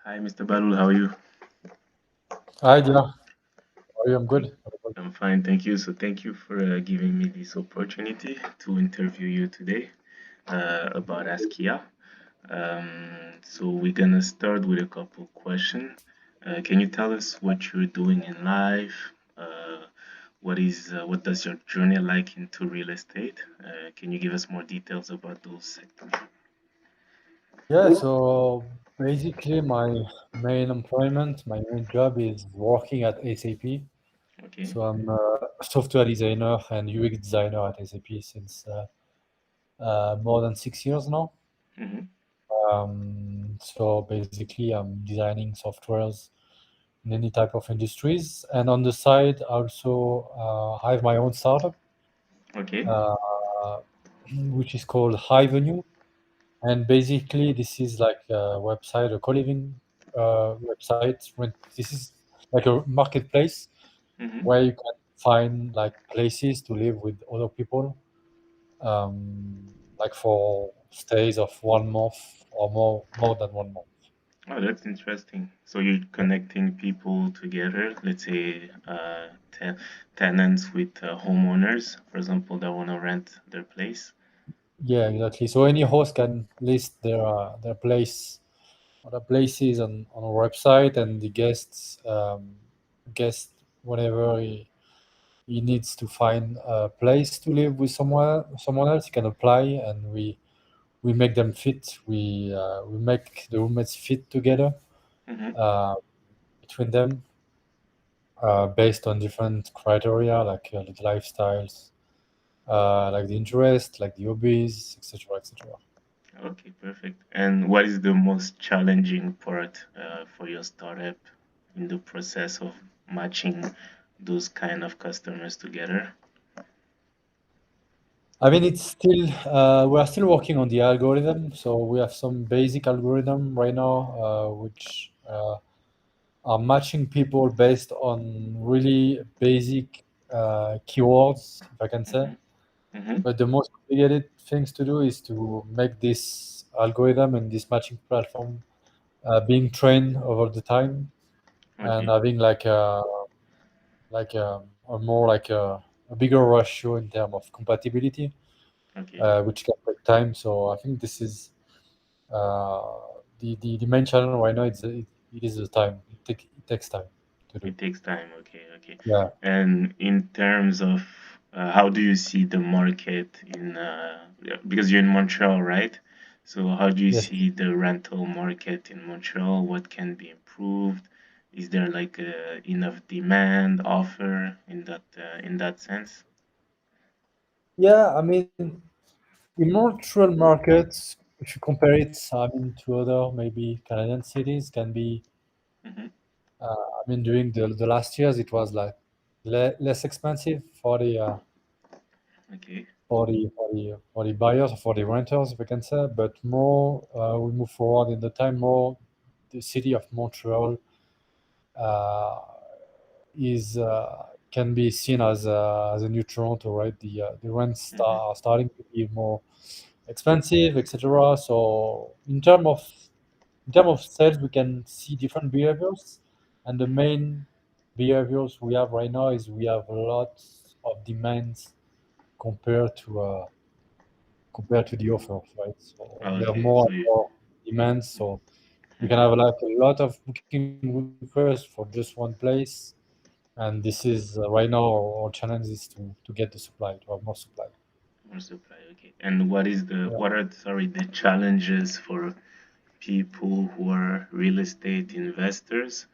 Hi, Mr. Balul. How are you? Hi, dear. How are you? I'm good. What about I'm fine, thank you. So, thank you for giving me this opportunity to interview you today about Askia. So, we're gonna start with a couple questions. Can you tell us what you're doing in life? What does your journey like into real estate? Can you give us more details about those sectors? Yeah, so basically, my main employment, my main job is working at SAP. Okay. So I'm a software designer and UX designer at SAP since more than 6 years now. Mm-hmm. So basically, I'm designing softwares in any type of industries. And on the side, also, I have my own startup, Okay. uh, which is called High Venue. And basically, this is like a website, a co-living website. When this is like a marketplace Mm-hmm. where you can find like places to live with other people, like for stays of 1 month or more than 1 month. Oh, that's interesting. So you're connecting people together, let's say tenants with homeowners, for example, that want to rent their place. Yeah, exactly. So any host can list their place or the places on our website, and the guest whenever he needs to find a place to live with someone else. He can apply, and we make them fit. We make the roommates fit together Mm-hmm. uh, between them based on different criteria like the lifestyles, like the interest, like the hobbies, etc., etc. Okay, perfect. And what is the most challenging part for your startup in the process of matching those kind of customers together? I mean, it's still we are still working on the algorithm. So we have some basic algorithm right now, which are matching people based on really basic keywords, if I can say. Mm-hmm. Mm-hmm. But the most complicated things to do is to make this algorithm and this matching platform being trained over the time and Okay. having a more a bigger ratio in terms of compatibility, Okay. which can take time. So I think this is uh, the main challenge right now. It is the time. It takes time to do. It takes time. Okay. Okay. Yeah. And in terms of how do you see the market in yeah, because you're in Montreal, right? So how do you Yes. see the rental market in Montreal? What can be improved? Is there like enough demand offer in that sense? Yeah. I mean, in Montreal markets, if you compare it, I mean, to other maybe Canadian cities, can be. Mm-hmm. I mean, during the last years, it was like less expensive Okay. for the buyers, for the renters, if we can say. But more we move forward in the time, more the city of Montreal uh, is can be seen as a new Toronto, right? The rents Mm-hmm. are starting to be more expensive, etc. So in term of sales, we can see different behaviors, and the main behaviors we have right now is we have a lot of demands compared compared to the offers, right? So we have Okay. more So and you. more demands. So we can Mm-hmm. have like a lot of booking requests for just one place, and this is right now our challenge is to get the supply, to have more supply. More supply. Okay. And Yeah. what are the challenges for people who are real estate investors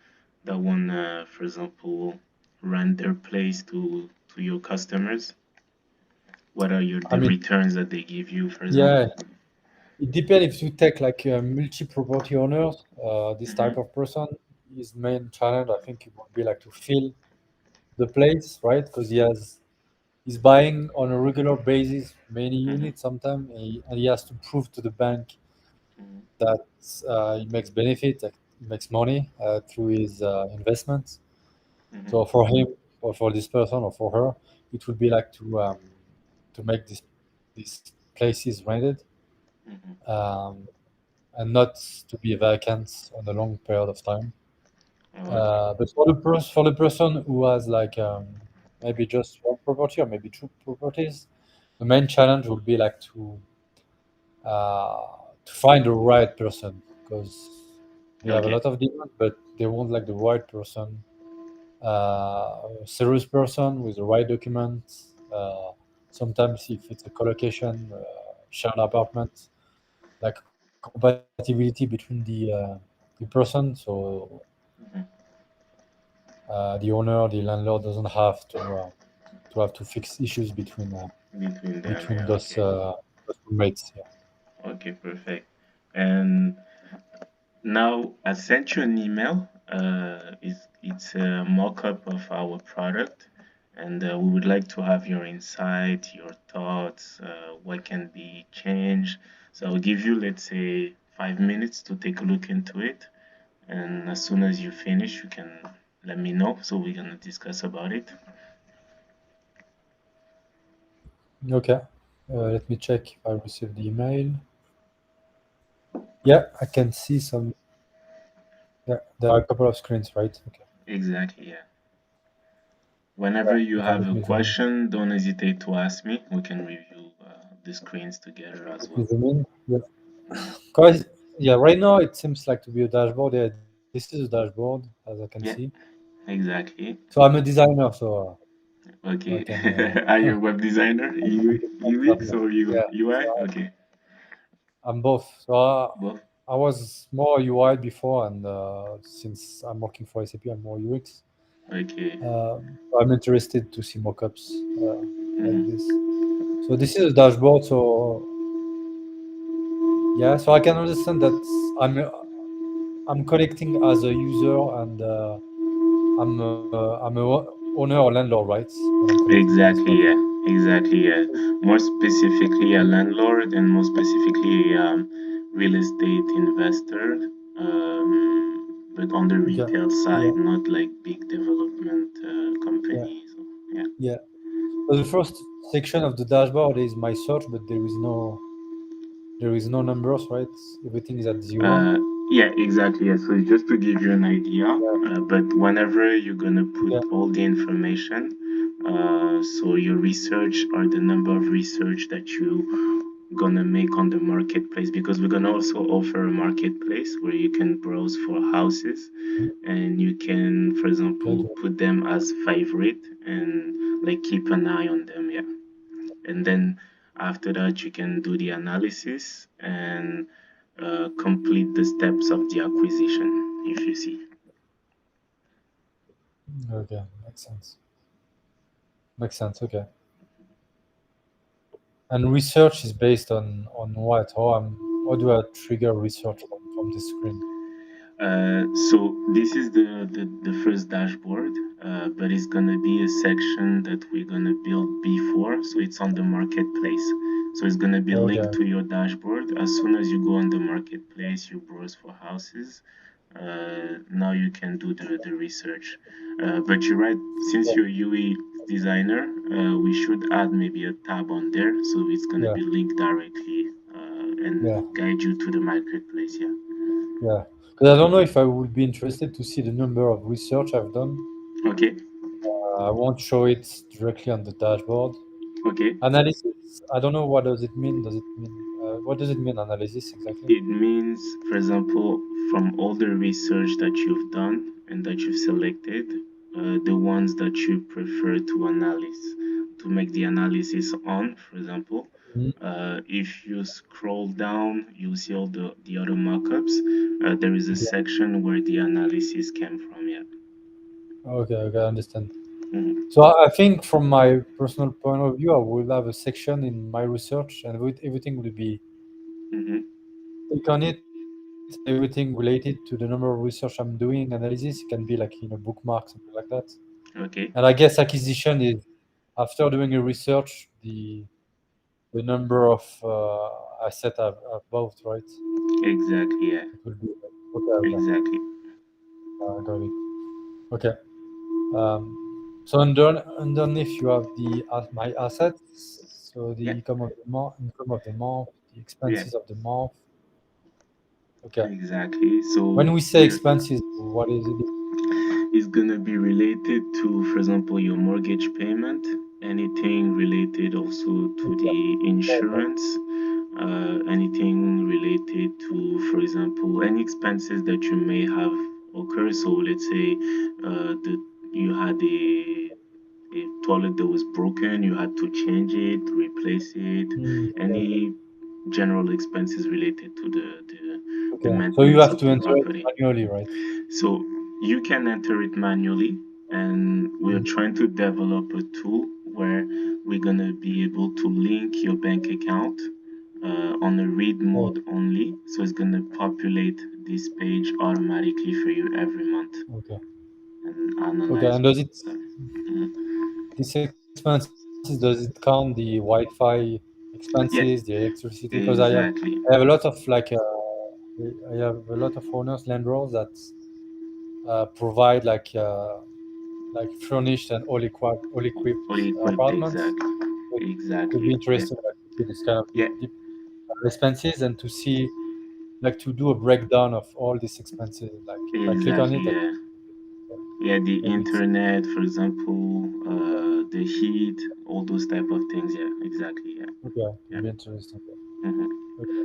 that want to, for example, rent their place to your customers? What are I the mean, returns that they give you, for yeah, example? it depends if you take like multi-property owners, this Mm-hmm. type of person, his main challenge, I think, it would be like to fill the place, right? Because he's buying on a regular basis many Mm-hmm. units sometimes, and he has to prove to the bank Mm-hmm. that he makes benefit, that he makes money through his investments. Mm-hmm. So for him, or for this person, or for her, it would be like to make these places rented. Mm-hmm. Um, and not to be vacant on a long period of time. Okay. But for the person who has like maybe just one property or maybe two properties, the main challenge would be like to find the right person because we have a Okay. lot of demand, but they want like the right person, a serious person with the right documents. Sometimes if it's a co-location, shared apartment, like compatibility between the person, so Mhm. the owner, the landlord doesn't have to have to fix issues Between them, between yeah. Okay. those roommates. Yeah. Okay, perfect. And now I sent you an email. It's a mock-up of our product, and we would like to have your insight, your thoughts, what can be changed. So I'll give you, let's say, 5 minutes to take a look into it, and as soon as you finish, you can let me know. So we're gonna discuss about it. Okay. Let me check if I received the email. Yeah, I can see some. Yeah, there are a couple of screens, right? Okay. Exactly, yeah. Whenever you Okay. have Let a me zoom in. question, don't hesitate to ask me. We can review the screens together as Let me well. zoom in. Yeah. Mhm. Guys, yeah. Right now it seems like to be a dashboard. Yeah, this is a dashboard as I can see. Yeah, exactly. So I'm a designer, so I Okay. can. Are you a web designer? I'm UX or yeah. UI? So Okay. I'm both. So Both? I was more UI before, and since I'm working for SAP, I'm more UX. Okay. I'm interested to see mockups like Hmm. this. So this is a dashboard. So yeah, so I can understand that I'm connecting as a user, and I'm a owner or landlord, right? When I'm connecting to this Exactly, platform. yeah. Exactly, yeah. More specifically, a landlord, and more specifically, real estate investor, but on the Okay. retail side, Yeah. not like big development Yeah. companies. So, yeah. Yeah. So the first section of the dashboard is my search, but there is no numbers, right? Everything is at zero. Uh, yeah, exactly. Yeah. So just to give you an idea, Yeah. but whenever you're gonna put Yeah. all the information, so your research or the number of research that you gonna make on the marketplace, because we're gonna also offer a marketplace where you can browse for houses, Mhm. and you can, for Okay. example, Okay. put them as favorite and like keep an eye on them. Yeah, and then after that you can do the analysis and complete the steps of the acquisition, if you see. Okay. Makes sense. Makes sense. Okay. And research is based on what? How do I trigger research from this screen? So this is the first dashboard, but it's gonna be a section that we're gonna build before, so it's on the marketplace. So it's gonna be linked Okay. to your dashboard. As soon as you go on the marketplace, you browse for houses. Now you can do the research. But you're right, since Yeah. you're UE designer, we should add maybe a tab on there, so it's gonna Yeah. be linked directly and Yeah. guide you to the marketplace. Yeah. Yeah. Because I don't know if I would be interested to see the number of research I've done. Okay. I won't show it directly on the dashboard. Okay. Analysis. I don't know what does it mean. Does it mean what does it mean analysis exactly? It means, for example, from all the research that you've done and that you've selected, the ones that you prefer to analyze, to make the analysis on, for example. Mhm. If you scroll down, you'll see all the other mockups. There is a Okay. section where the analysis came from, yeah. Okay. Okay. I understand. Mhm. So I think from my personal point of view, I will have a section in my research, and everything will be Mhm. click on it, everything related to the number of research I'm doing, analysis. It can be like bookmark, something like that. Okay. And I guess acquisition is after doing a research, the number of asset I've bought, right? Exactly, yeah. It will be okay. Okay, Exactly. got it. Okay. Um, so underneath you have the my assets. So Yeah. the income of the month, the Yeah. expenses of the month, Okay. Exactly. So When we say we're expenses, what is it? is gonna be related to, for example, your mortgage payment, anything related also to Okay. the Okay. insurance, anything related to, for example, any expenses that you may have occurred. So let's say that you had a toilet that was broken, you had to change it, replace it, Okay. any general expenses related to the Okay. So you maintenance have of to the enter it property. manually, right? So you can enter it manually, and we're Mhm. trying to develop a tool where we're gonna be able to link your bank account on a read Oh, mode only. So it's gonna populate this page automatically for you every month okay. and Okay. analyze And what. does it Mhm. these expenses, does it count the Wi-Fi Yeah, expenses, the electricity? Because exactly. I have a lot of I have a lot of owners, landlords that provide furnished and all equipped Fully equipped, apartments. exactly. It could be Exactly. Yeah. interesting like, to see this kind of Yeah. deep expenses and to see like to do a breakdown of all these expenses. Like if I click on Exactly. it, I Yeah. can Yeah, the maybe it's internet, for example, the heat, all those type of things. Yeah, exactly. Yeah, okay. It yeah. could be interesting. hmm Okay,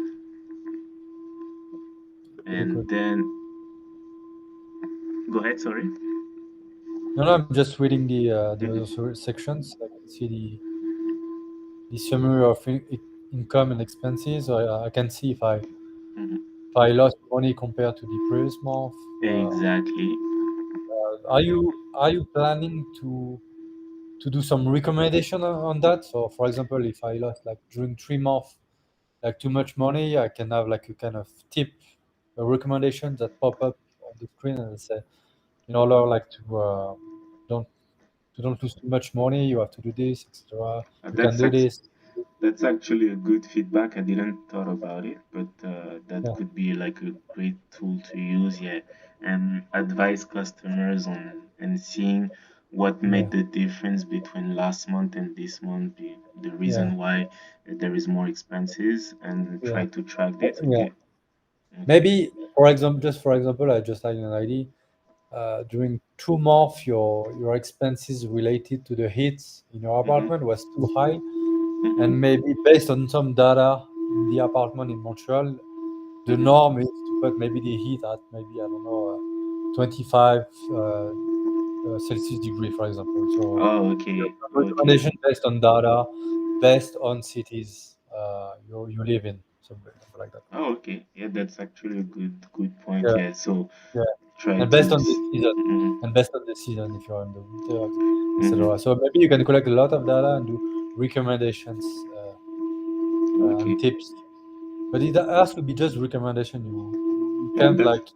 okay, And good. then go ahead. Sorry. No, no, I'm just reading the other sections. I can see the summary of income and expenses. So I can see hmm if I lost money compared to the previous month. Exactly. Are you planning to do some recommendation on that? So, for example, if I lost like during 3 months like too much money, I can have like a kind of tip, a recommendation that pop up on the screen and say, in order like don't to don't lose too much money, you have to do this, etc. You can That's do this. that's actually a good feedback. I didn't thought about it, but that Yeah, could be like a great tool to use. Yeah, and advise customers on and seeing what yeah, made the difference between last month and this month, the yeah, reason why there is more expenses, and yeah, try to track this. yeah. Okay. Okay. Maybe, for example, just for example, I just had an idea. During 2 months, your expenses related to the heat in your apartment Mm-hmm. was too high, and Mm-hmm. maybe based on some data in the apartment in Montreal, the Mm-hmm. norm is to put maybe the heat at maybe I don't know 25 Celsius degree, for example. So Oh, okay. Okay. recommendation based on data, based on cities you live in, something like that. Oh, okay. Yeah, that's actually a good point. Yeah, Yeah. So yeah. try And to. based on the season, Mm-hmm. if you're in the winter, etc. Mm-hmm. So maybe you can collect a lot of data and do recommendations Okay. and tips. But it has to be just recommendation. You Yeah, can't that's.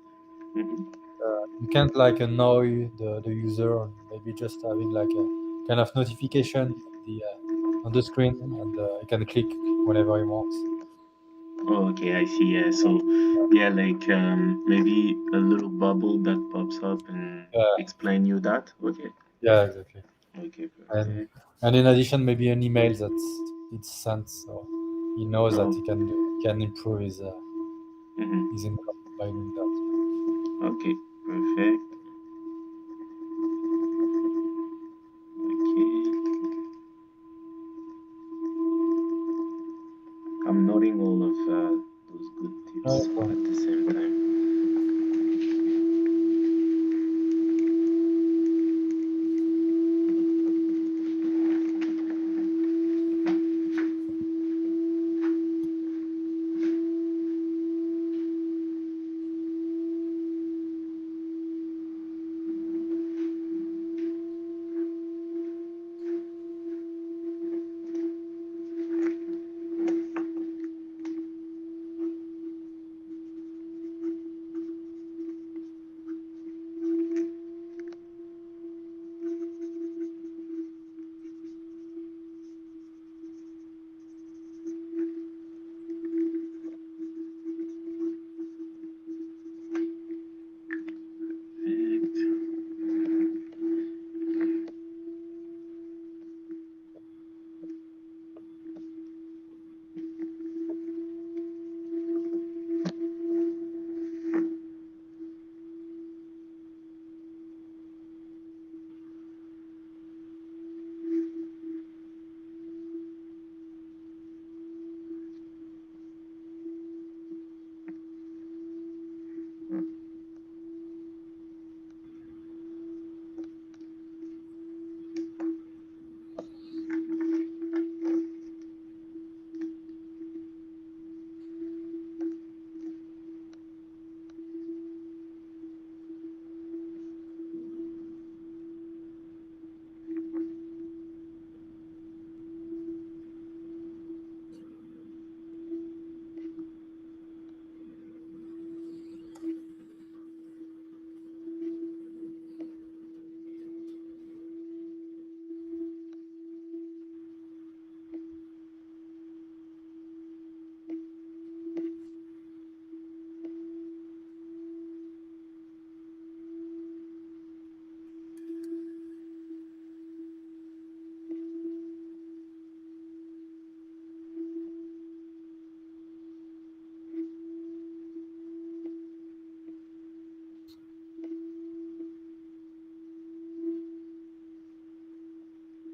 like Mm-hmm. annoy the user on maybe just having like a kind of notification on the screen and you can click whenever you want. Oh, okay, I see. Yeah, so yeah, like maybe a little bubble that pops up and Yeah, explain you that. Okay, yeah, exactly. okay, And perfect. and in addition, maybe an email that it's sent, so he knows that Oh, he can improve his mm-hmm. income by doing that. Okay, perfect. Okay, I'm noting all of those good tips Right, so, at the same time.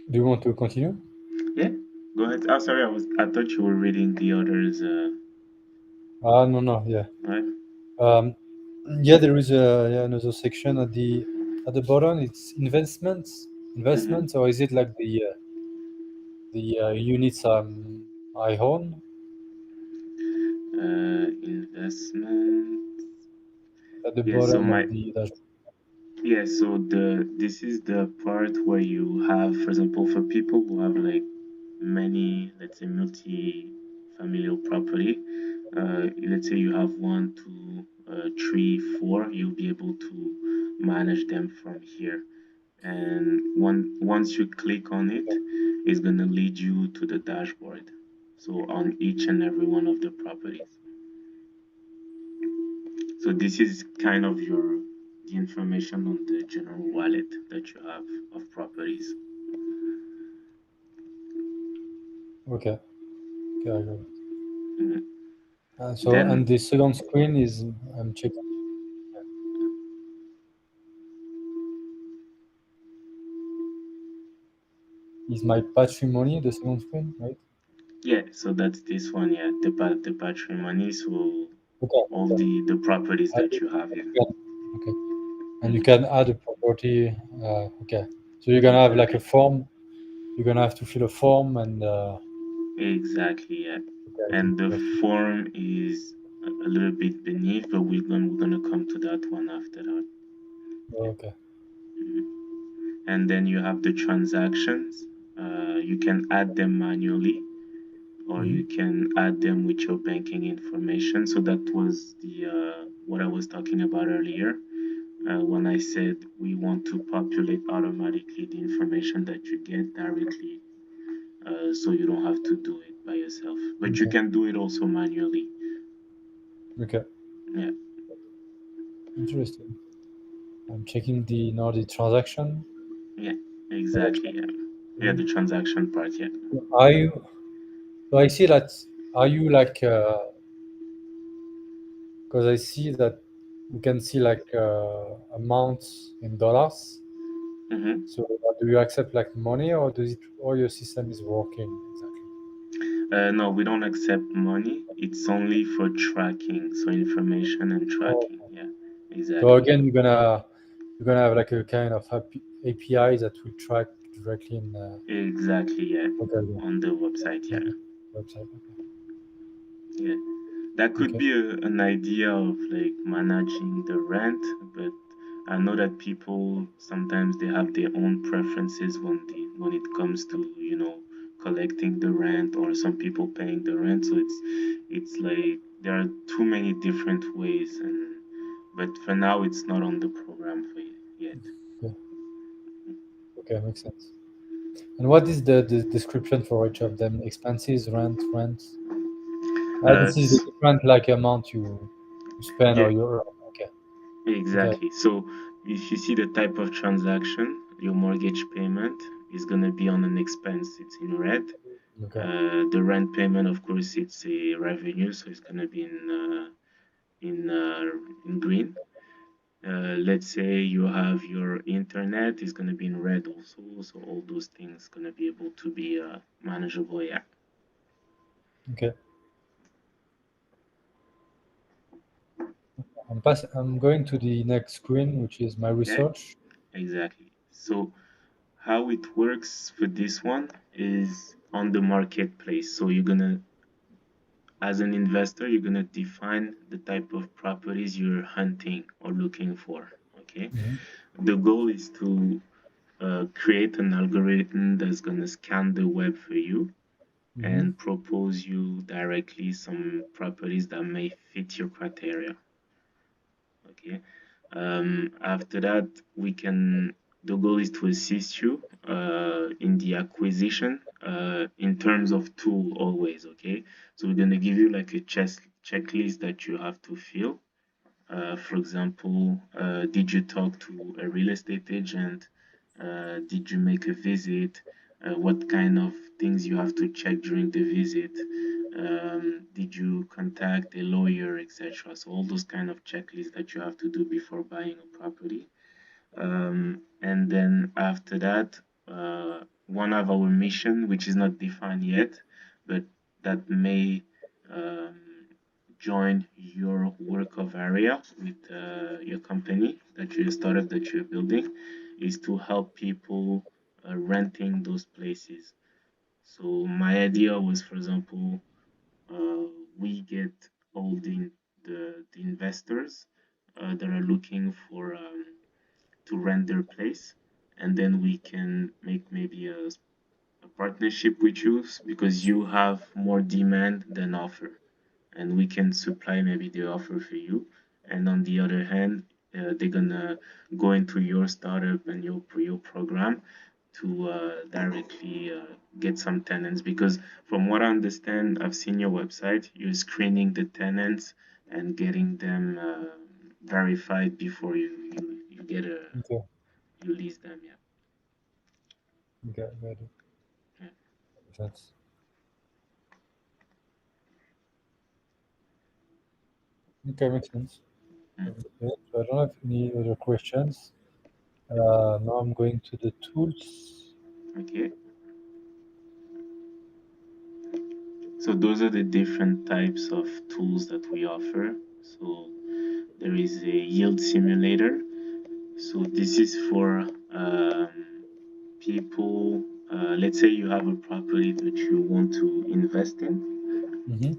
Do you want to continue? Yeah, go ahead. Oh, sorry, I thought you were reading the others. No, no, yeah. Right? Um, yeah, there is another section at the bottom. It's Mm-hmm. investments, or is it like the units I own Investment. at the Yeah. So bottom my of the dashboard? yeah. So this is the part where you have, for example, for people who have like many, let's say, multi-familial property. Let's say you have one, two, three, four. You'll be able to manage them from here. And once you click on it, it's gonna lead you to the dashboard. So on each and every one of the properties. So this is kind of your the information on the general wallet that you have of properties. Okay, okay, I got it. Mm. So, and Then the second screen is I'm checking. Is my patrimony the second screen, right? yeah, so that's this one, yeah, the patrimony, so Okay, all okay. the properties And that you have, yeah. okay, and you Mhm. can add a property. Okay, so you're gonna have like a Exactly. form. You're gonna have to fill a form, and Exactly, yeah. okay, okay, And the got you. form is a little bit beneath, but we're gonna come to that one after that. Yeah. Okay. Mhm. And then you have the transactions. You can add them manually, or you Hmm. can add them with your banking information. So that was the what I was talking about earlier when I said we want to populate automatically the information that you get directly, so you don't have to do it by yourself. But you Okay. can do it also manually. Okay. Yeah, Interesting. I'm checking the now the transaction. yeah, exactly. Transaction. Yeah, yeah, the Mhm. transaction part. Yeah. Are you? So I see that. Are you like? Because I see that you can see like amounts in dollars. Mm-hmm. So do you accept like money, or does it, or your system is working exactly? No, we don't accept money. It's only for tracking, so information and Oh, tracking. Yeah, so exactly. again, you're gonna have like a kind of API that will track directly in Exactly. Yeah, okay, yeah, on the website. Yeah, mhm, website. yeah. That could Okay. be an idea of like managing the rent, but I know that people sometimes they have their own preferences when it comes to collecting the rent, or some people paying the rent. So it's like there are too many different ways, and but for now it's not on the program for yet. Okay. Okay, makes sense. And what is the description for each of them? Expenses, rent. Uh, This is the s- different like amount you spend yeah, or your okay. Okay. exactly. So if you see the type of transaction, your mortgage payment is gonna be on an expense. It's in red. Okay. The rent payment, of course, it's a revenue, so it's gonna be in uh, in green. Let's say you have your internet, is gonna be in red also. So all those things gonna be able to be manageable. Yeah, Okay. I'm going to the next screen, which is my yeah, research. exactly. So how it works for this one is on the marketplace. So you're gonna, as an investor, you're gonna define the type of properties you're hunting or looking for. Okay. Hmm. The goal is to create an algorithm that's going to scan the web for you Hmm. and propose you directly some properties that may fit your criteria. Okay. After that, we can. The goal is to assist you in the acquisition in terms of tool always. Okay. So we're gonna give you like a checklist that you have to fill. For example, did you talk to a real estate agent? Did you make a visit? What kind of things you have to check during the visit? Did you contact a lawyer, etc.? So all those kind of checklists that you have to do before buying a property. And then after that, one of our mission, which is not defined yet, but that may um, join your work of area with your company that you started that you're building, is to help people renting those places. So my idea was, for example, uh, we get all the investors that are looking for to rent their place, and then we can make maybe a partnership with you because you have more demand than offer, and we can supply maybe the offer for you. And on the other hand, they're gonna go into your startup and your program to directly get some tenants. Because from what I understand, I've seen your website. You're screening the tenants and getting them verified before you get a Okay. you lease them. Yeah. Okay. Got it. Yeah. That's okay. Makes sense. Mm. Okay. So I don't have any other questions. Now I'm going to the tools. Okay. So those are the different types of tools that we offer. So there is a yield simulator. So this is for people. Let's say you have a property that you want to invest in. Mm-hmm.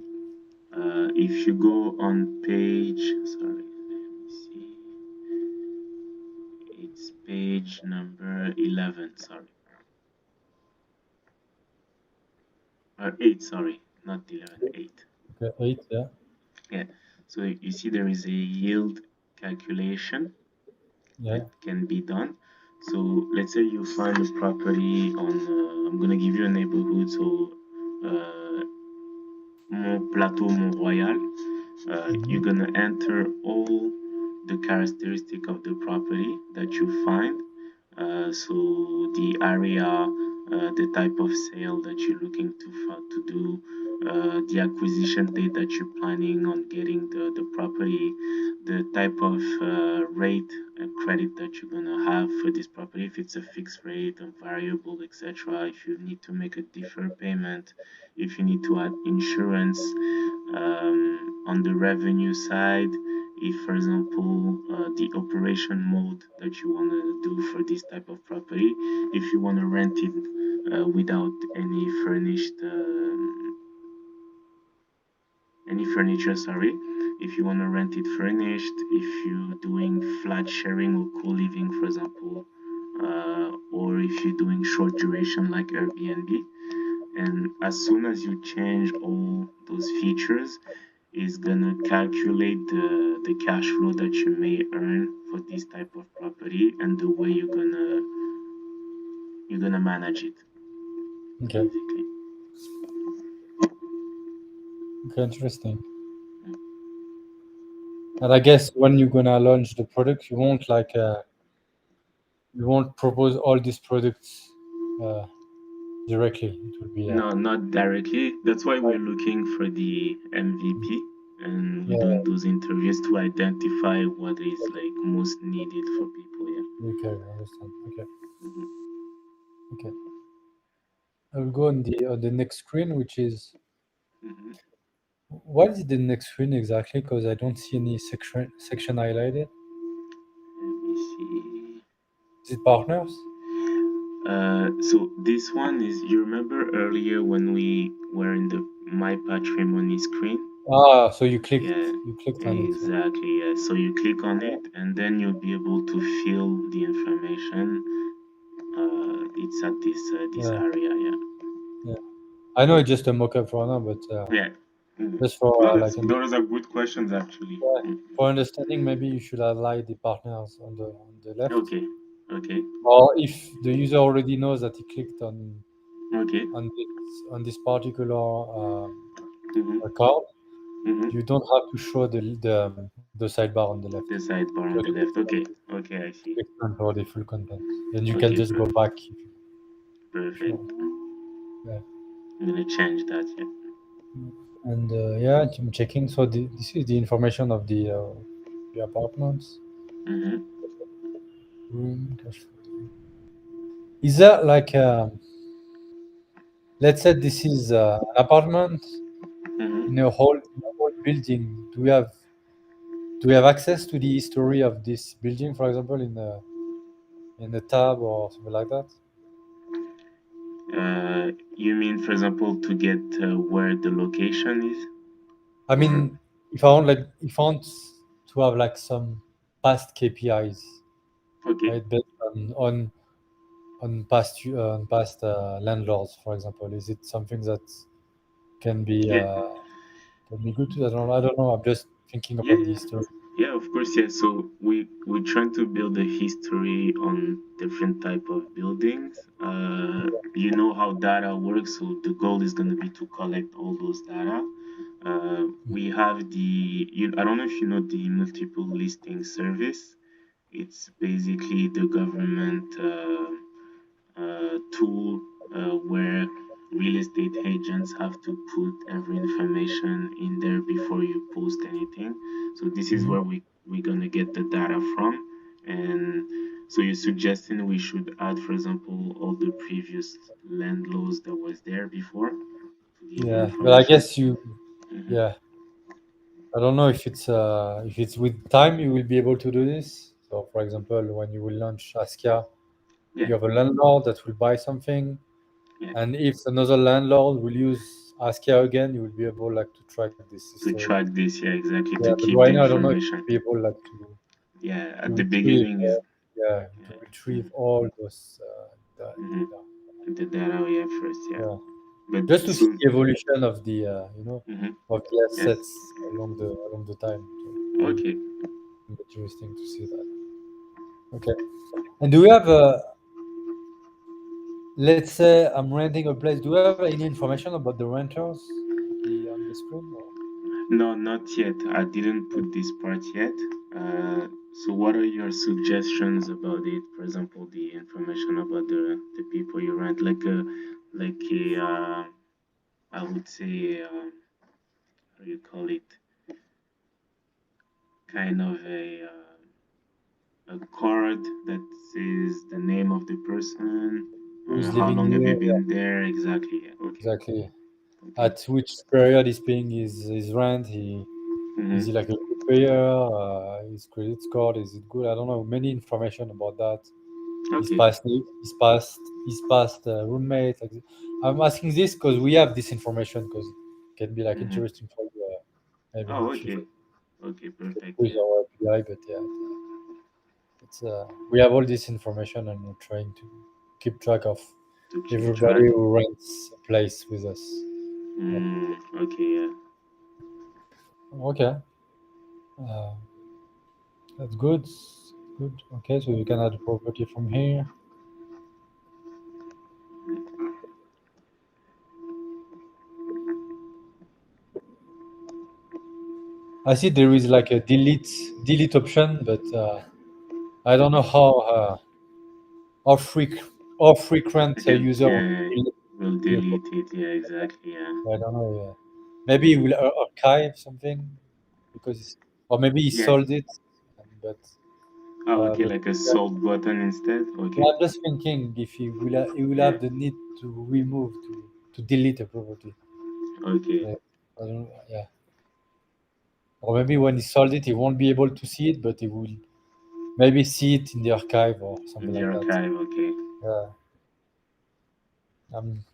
If you go on page, sorry, let me see, it's page number 11. Sorry, or 8. Sorry, not 11, 8. Okay. 8. Yeah. Yeah. So you see there is a yield calculation that Yeah. can be done. So let's say you find a property on, I'm gonna give you a neighborhood, so uh, Mont Plateau, Mont Royal. Mm-hmm. You're gonna enter all the characteristic of the property that you find. So the area, the type of sale that you're looking to do, the acquisition date that you're planning on getting the property, the type of rate and credit that you're gonna have for this property, if it's a fixed rate, a variable, etc. If you need to make a deferred payment, if you need to add insurance on the revenue side, if for example the operation mode that you want to do for this type of property, if you want to rent it without any furniture, sorry, if you want to rent it furnished, if you're doing flat sharing or co-living, for example, or if you're doing short duration like Airbnb. And as soon as you change all those features, it's gonna calculate the cash flow that you may earn for this type of property and the way you're gonna manage it Okay. basically. Okay. Interesting. And I guess when you're gonna launch the product, you won't propose all these products uh, directly. It will be No, not directly. That's why we're looking for the MVP and we're yeah. doing those interviews to identify what is like most needed for people. Yeah. Okay. I understand. Okay. Mhm. Okay. I will go on the next screen, which is Mhm. what is the next screen exactly? Because I don't see any section highlighted. Let me see. Is it partners? So this one is, you remember earlier when we were in the My Patrimony screen? Ah, so Yeah, you clicked on it. Yeah. exactly. Yeah. So you click on it and then you'll be able to fill the information. It's at this Yeah. area. Yeah. Yeah. I know it's just a mock-up for now, but Yeah. Mhm. just for No, like those are good questions actually. yeah, Mm. for understanding, maybe you should highlight the partners on the left. Okay. Okay. Or if the user already knows that he clicked Okay. on this particular Mm-hmm. account, Mm-hmm. you don't have to show the sidebar on the left. The sidebar So on you the don't left. have Okay. Okay, I see. to expand for the full content. Then you can Okay, just go back if you perfect. want. Yeah. I'm gonna change that. Yeah. And yeah, I'm checking. So this is the information of the apartments. Mm-hmm. Room, cash flow. Is there like let's say this is an apartment Mm-hmm. in a whole building. Do we have access to the history of this building, for example, in a tab or something like that? You mean, for example, to get where the location is, I or mean, if I want to have like some past KPIs, okay, right, based on past landlords, for example, is it something that can be yeah, uh, can be good? I don't know. I'm just thinking yeah, about the yeah. history. Yeah, of course, yeah. So we're trying to build a history on different type of buildings. You know how data works, so the goal is going to be to collect all those data. We have I don't know if you know the multiple listing service. It's basically the government tool where real estate agents have to put every information in there before you post anything. So this is Mhm. where we're gonna get the data from. And so you're suggesting we should add, for example, all the previous land laws that was there before to give you Yeah, but I information. guess you, Hmm. yeah, I don't know if it's with time you will be able to do this. So, for example, when you will launch Askia, Yeah, you have a landlord that will buy something, yeah. and if another landlord will use Askia again, you will be able like to track this To history. track this, yeah, exactly. Yeah, To but keep the right now I don't know if information. you'll be able like to Yeah, to at the retrieve, beginning is yeah, to yeah. retrieve all those Hmm. data. The data we have first, yeah. Yeah, But just to see soon. the evolution of the Hmm. of the Yes. assets along the time. So Okay. it'll be interesting to see that. Okay. And do we have let's say I'm renting a place. Do we have any information about the renters on the screen? Or? No, not yet. I didn't put this part yet. Uh, so what are your suggestions about it? For example, the information about the people you rent, like a I would say how do you call it? Kind of a card that says the name of the person. Who's How living long have you here? been there? Exactly. Yeah. Okay. Exactly. Okay. At which period he's paying his rent? Is he Mm-hmm. like a good payer? His credit score, is it good? I don't know. Many information about that. Okay. His past roommate. Like I'm asking this because we have this information because it can be like Mm-hmm. interesting for you maybe in the Oh, future okay. Okay. to Perfect. use Yeah. our API. But yeah, it's we have all this information and we're trying to keep track of To keep track. everybody who rents a place with us. Yeah. Okay. Yeah. Okay. Uh, that's good. Good. Okay, so you can add a property from here. I see there is like a delete option, but I don't know how frequent a Again, user will yeah. delete We'll the delete it. Yeah. Exactly. Yeah. I don't know. Yeah. Maybe he will archive something or maybe he Yeah. sold it, but Oh, uh, okay. but Like a yeah. salt button instead. Yeah, Okay. I'm just thinking if he will Yeah. have the need to remove to delete a property. Okay. Yeah. I don't know. Yeah. Or maybe when he sold it, he won't be able to see it, but he will maybe see it in the archive or In something the like that. archive. Okay. Yeah.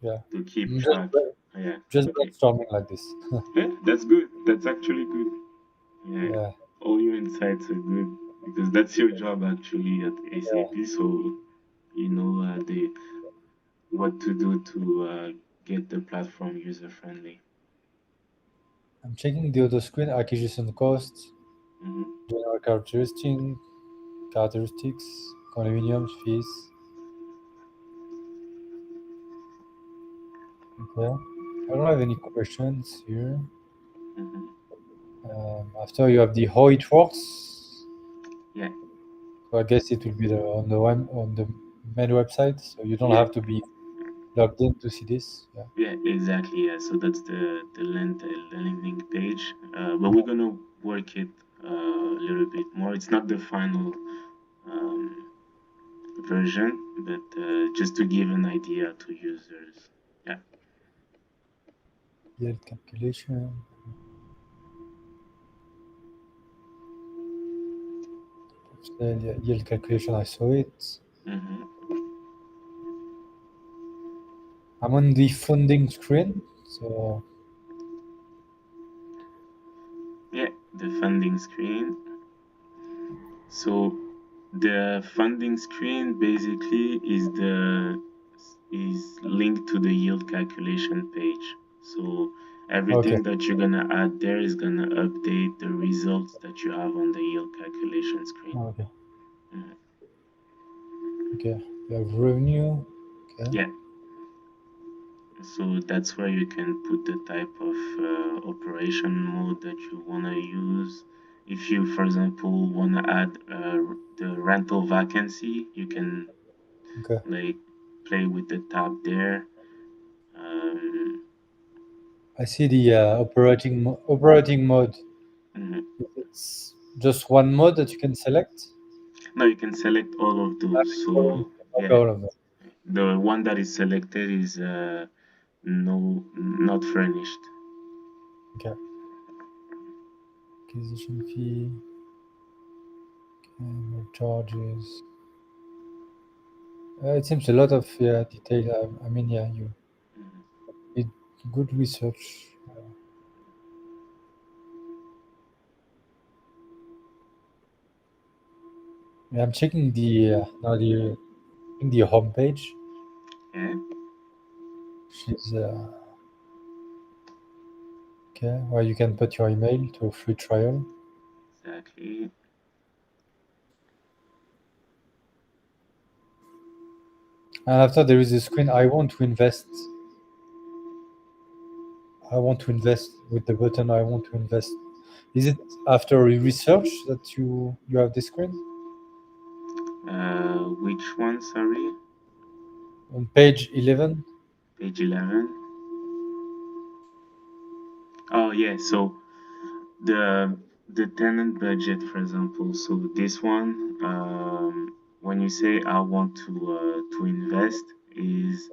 Yeah. To keep I'm just track. Yeah. just Okay. brainstorming like this. Yeah. That's good. That's actually good. Yeah. Yeah. All your insights are good because that's your job actually at Yeah. ACP. So you know the what to do to get the platform user friendly. I'm checking the other screen, acquisition costs, Hmm. general characteristics, convenience fees. Okay. I don't have any questions here. Hmm. After you have the how it works. Yeah. So I guess it will be on the main website, so you don't Yeah. have to be logged in to see this. Yeah. Yeah, exactly. Yeah, so that's the landing page, but we're gonna work it a little bit more. It's not the final um, version, but just to give an idea to users. Yeah. Yield calculation. Yeah, yield calculation. I saw it. Mm-hmm. I'm on the funding screen. So Yeah, the funding screen. So the funding screen basically is linked to the yield calculation page. So okay, everything that you're gonna add there is gonna update the results that you have on the yield calculation screen. okay, Mhm. okay. We have revenue. Okay, Yeah, so that's where you can put the type of operation mode that you wanna use. If you, for example, wanna add the rental vacancy, you can okay. like play with the tab there. Um, I see the operating mode. mhm. It's just one mode that you can select. Now you can select all of those. So Okay, yeah, all of them. the one that is selected is no, not furnished. Okay. Acquisition fee, more charges. It seems a lot of detail. I mean, yeah, you Mhm. did good research. Yeah, I'm checking the home page. Yeah, She's okay, where you can put your email to a free trial. exactly. And after there is a screen. I want to invest. I want to invest with the button. I want to invest. Is it after research that you have the screen Which one? Sorry, on page 11? page 11. Oh yeah, so the tenant budget, for example. So this one, when you say I want to invest, is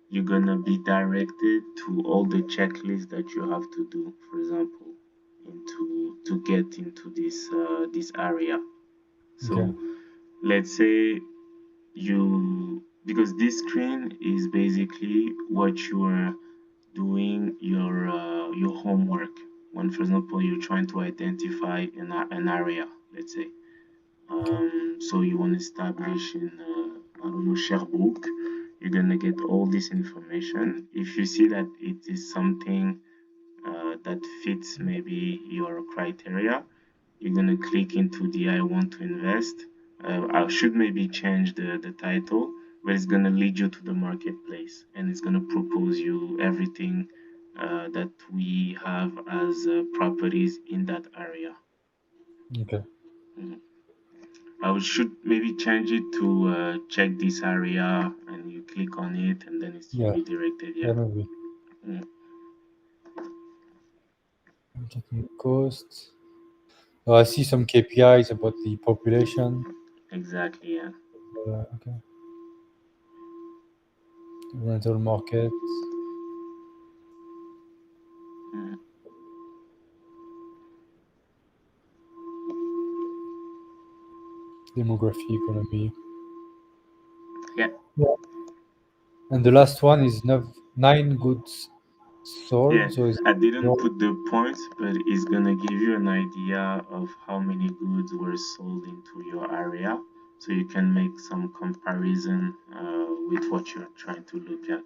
you're gonna be directed to all the checklists that you have to do, for example, into to get into this area. Okay, So let's say you, because this screen is basically what you are doing your homework when, for example, you're trying to identify an area, let's say. okay, So you want to establish in I don't know, Sherbrooke. You're gonna get all this information. If you see that it is something that fits maybe your criteria, you're gonna click into the I want to invest. I should maybe change the title, but it's gonna lead you to the marketplace and it's gonna propose you everything that we have as properties in that area. okay. Mhm. Should maybe change it to check this area, and you click on it, and then it's Yeah, redirected. yeah, Yeah. maybe. Mm, I'm checking costs. Oh, I see some KPIs about the population. exactly. Yeah. Okay, rental market, Mm, demography, economy. yeah. Yeah. And the last one is nine goods Yeah, sold. So is I didn't no, put the points, but it's gonna give you an idea of how many goods were sold into your area, so you can make some comparison with what you're trying to look at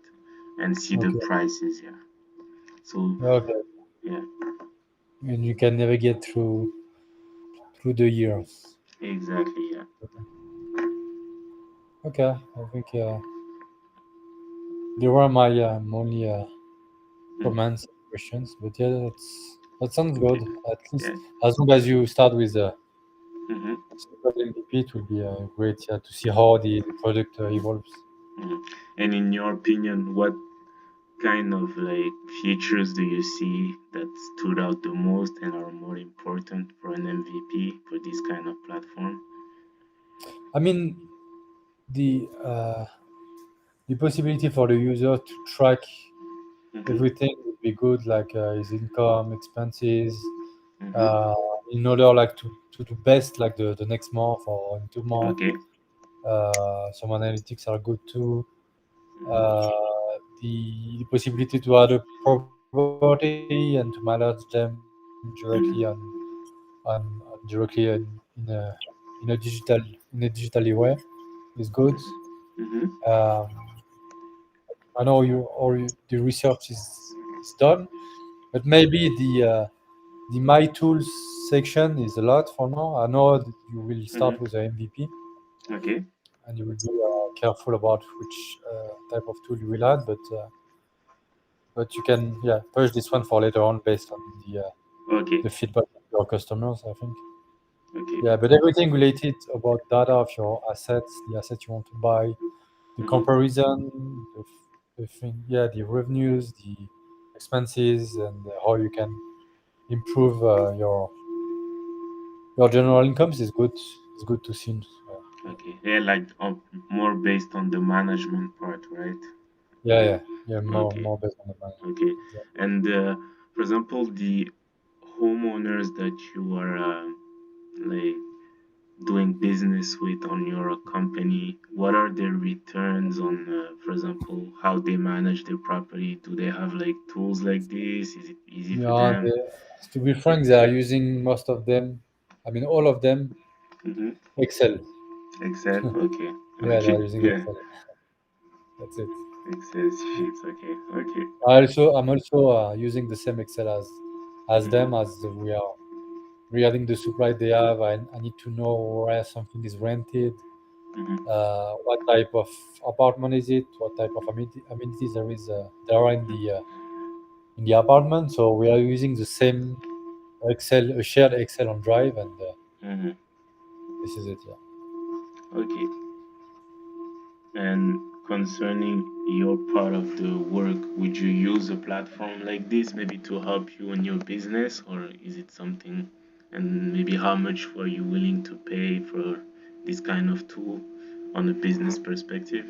and see the okay, prices. Yeah. So okay. yeah, And you can navigate through the years. exactly. Yeah. Okay, I think they were my only Mm, comments and questions. But yeah, that sounds okay. good. At least Yeah. as long as you start with a Mm-hmm. simple MVP, it will be great. Yeah, to see how the product evolves. Mm. And in your opinion, what kind of like features do you see that stood out the most and are more important for an MVP for this kind of platform? I mean, the possibility for the user to track Mm-hmm. everything be good, like his income, expenses, Mm-hmm. uh, in order like to do best like the next month or in 2 months. Okay. Some analytics are good too. Mm-hmm. The possibility to add a property and to manage them directly Mm-hmm. directly in a digitally way is good. Mm-hmm. Um, I know the research is done, but maybe the my tools section is a lot for now. I know that you will start with Mm-hmm. the MVP Okay. and you will be careful about which type of tool you will add, but you can push this one for later on based on Okay. the feedback of your customers, I think. Okay. Yeah, but everything related about data of your assets, the assets you want to buy, the Mm-hmm. comparison, the thing, yeah, the revenues, the expenses, and how you can improve your general incomes is good. It's good to see. Okay. Yeah, like more based on the management part, right? Yeah, Okay. more based on the money. Okay. Exactly. And for example, the homeowners that you are like doing business with on your company, what are their returns on, for example, how they manage their property? Do they have like tools like this? Is it easy for Yeah, them? to be frank, they are using most of them. I mean, all of them Mm-hmm. Excel. Excel. Okay. Yeah, they Okay. are using Yeah. Excel. That's it. Excel sheets. Okay. Okay. I'm also using the same Excel as them Mm-hmm. as we are regarding the supply they have. I need to know where something is rented, Mm-hmm. what type of apartment is it, what type of amenities there are in the apartment. So we are using the same Excel, a shared Excel on Drive, and Mm-hmm. this is it. Yeah. Okay. And concerning your part of the work, would you use a platform like this maybe to help you in your business, or is it something? And maybe how much were you willing to pay for this kind of tool on a business perspective?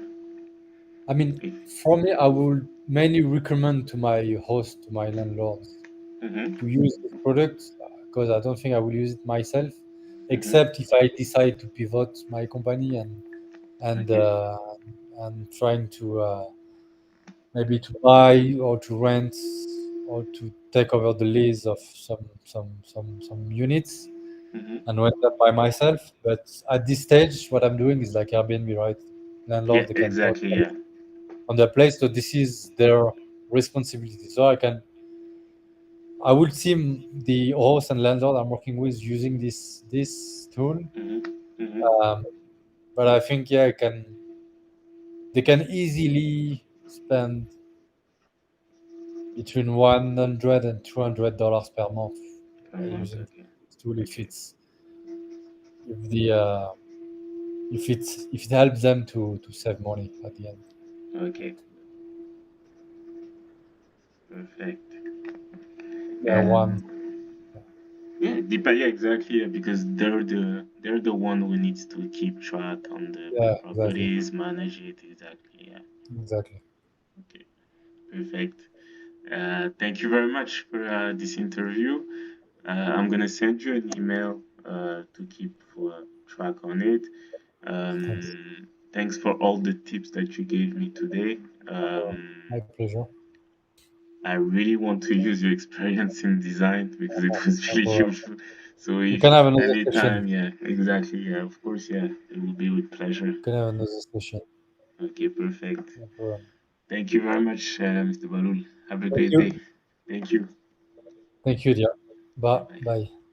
I mean, If. for me, I would mainly recommend to my host, to my landlords, to Mm-hmm. use this product because I don't think I will use it myself, Mm-hmm. except if I decide to pivot my company and Okay. uh, and trying to maybe to buy or to rent or to take over the lease of some units Mm-hmm. and rent them by myself. But at this stage, what I'm doing is like Airbnb, right? Yeah, Landlords they can put exactly. Yeah. on their place, so this is their responsibility. So I would see the host and landlord I'm working with using this tool, Mm-hmm. Mm-hmm. um, but I think they can easily spend between $100 and $200 per month Per month. using Okay. this tool Okay. if the if it helps them to save money at the end. Okay. Perfect. Yeah, one. And yeah, yeah, exactly. Yeah, because they're the one who needs to keep track on the Yeah, exactly, properties, manage it. Exactly. Yeah. exactly. Okay. Perfect. Thank you very much for this interview. I'm gonna send you an email to keep track on it. Thanks. Thanks for all the tips that you gave me today. My pleasure. I really want to use your experience in design because it was No really problem. useful. So We if can have another anytime, session. yeah, exactly, yeah, of course, yeah, it will be with pleasure. We can have another session. Okay, perfect. No problem. Thank you very much, Mr. Balul. Have a Thank great day. you. Thank you. Thank you, dear. Bye Bye. bye. Bye.